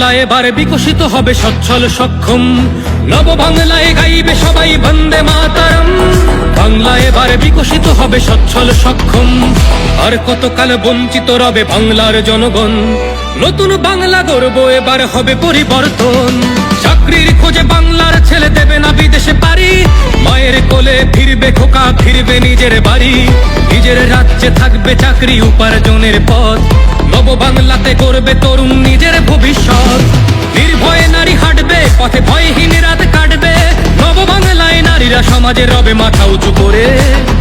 বাংলা এবার বিকশিত হবে সচ্ছল সক্ষম, নব বাংলায় গাইবে সবাই বন্দে মাতরম। বাংলা এবার বিকশিত হবে সচ্ছল সক্ষম, আর কতকাল বঞ্চিত রবে বাংলার জনগণ। নতুন বাংলা গর্ব এবার হবে পরিবর্তন, চাকরির খোঁজে বাংলার ছেলে দেবে না বিদেশে পারি। মায়ের কোলে ফিরবে খোকা, ফিরবে নিজের বাড়ি, নিজের রাজ্যে থাকবে চাকরি উপার্জনের পথ। নব বাংলাতে করবে তরুণ নিজের ভবিষ্যৎ, নির্ভয়ে নারী হাঁটবে পথে, ভয়হীন রাত কাটবে। নব বাংলায় নারীরা সমাজে রবে মাথা উঁচু করে,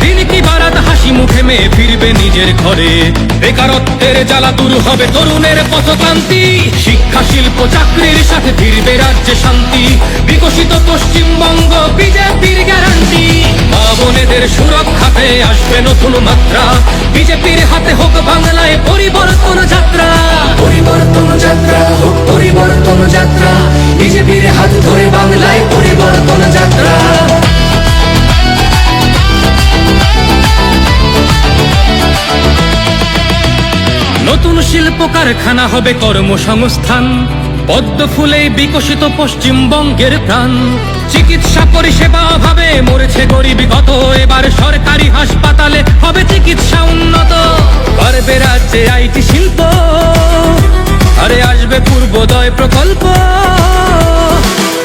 দিন কি বারাত হাসি মুখে মেয়ে ফিরবে নিজের ঘরে। বেকারত্বের জ্বালা দূর হবে তরুণের পথক্রান্তি, শিক্ষা শিল্প চাকরির সাথে ফিরবে রাজ্যে শান্তি। বিকশিত পশ্চিমবঙ্গ বিজেপির গ্যারান্টি, মা বোনেদের সুরক্ষাতে আসবে নতুন মাত্রা। বিজেপির হাতে হোক বাংলায় পরিবর্তন যাত্রা, পরিবর্তন যাত্রা হোক পরিবর্তন যাত্রা, বিজেপির হাত ধরে বাংলায় পরিবর্তন যাত্রা। নতুন শিল্প কারখানা হবে কর্মসংস্থান, পদ্ম ফুলেই বিকশিত পশ্চিমবঙ্গের প্রাণ। চিকিৎসা পরিষেবা অভাবে মরেছে গরিবী কত, এবার সরকারি হাসপাতালে হবে চিকিৎসা উন্নত। বাড়বে রাজ্যে আইটি শিল্প, আরে আসবে পূর্বোদয় প্রকল্প।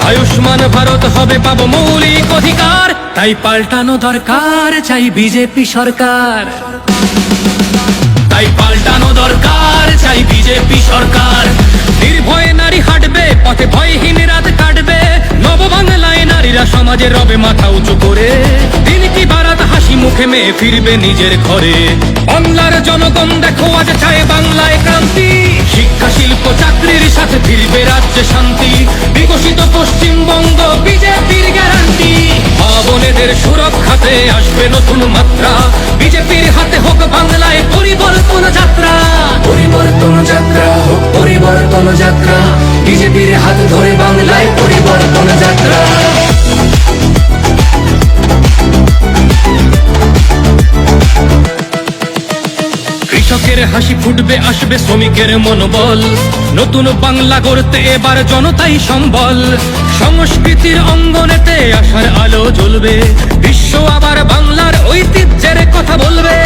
আয়ুষ্মান ভারত হবে পাবো মৌলিক অধিকার, তাই পাল্টানো দরকার চাই বিজেপি সরকার। তাই পাল্টানো দরকার চাই বিজেপি সরকার। নির্ভয়ে নারী হাঁটবে পথে, ভয়হীন রাত কাটবে। নব বাংলায় নারীরা সমাজে রবে মাথা উঁচু করে, দিন কি বারাত হাসি মুখে মেয়ে ফিরবে নিজের ঘরে। বাংলার জনগণ দেখো আজ চায় বাংলায় ক্রান্তি, শিক্ষা শিল্প চাকরির সাথে ফিরবে রাজ্যে শান্তি। বিকশিত পশ্চিমবঙ্গ বিজেপির গ্যারান্টি, মা বোনেদের সুরক্ষাতে আসবে নতুন মাত্রা। বিজেপির হাতে হোক বাংলায় পরিবর্তন যাত্রা, পরিবর্তন যাত্রা হোক পরিবর্তন যাত্রা, বিজেপির হাত ধরে বাংলায় পরিবর্তন যাত্রা। কৃষকের হাসি ফুটবে, আসবে শ্রমিকের মনোবল। নতুন বাংলা গড়তে এবার জনতাই সম্বল, সংস্কৃতির অঙ্গনেতে আশার আলো জ্বলবে। বিশ্ব আবার বাংলার ঐতিহ্যের কথা বলবে।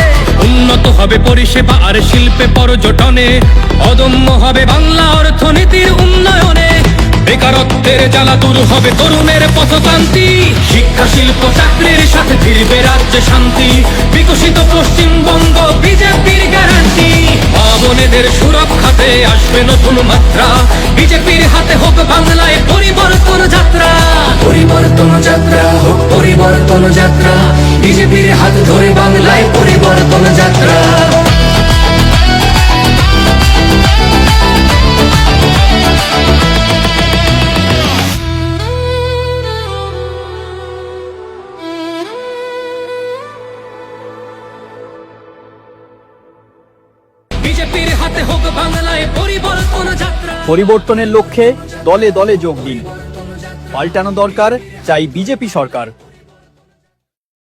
উন্নত হবে পরিষেবা আর শিল্পে পর্যটনে, অদম্য হবে বাংলা অর্থনীতির উন্নয়নে। বেকারত্বের জ্বালা দূর হবে তরুণের পথক্রান্তি, শিক্ষা শিল্প চাকরির সাথে ফিরবে রাজ্যে শান্তি। বিকশিত পশ্চিমবঙ্গ বিজেপির গ্যারান্টি, মা বোনেদের সুরক্ষাতে আসবে নতুন মাত্রা। বিজেপির হাতে হোক বাংলায় পরিবর্তন যাত্রা, পরিবর্তন যাত্রা হোক পরিবর্তন যাত্রা, বিজেপির হাত ধরে বাংলায় পরিবর্তন যাত্রা। বিজেপির হাতে হোক বাংলায় পরিবর্তন যাত্রা। পরিবর্তনের লক্ষ্যে দলে দলে যোগ দিন, পাল্টানো দরকার চাই বিজেপি সরকার।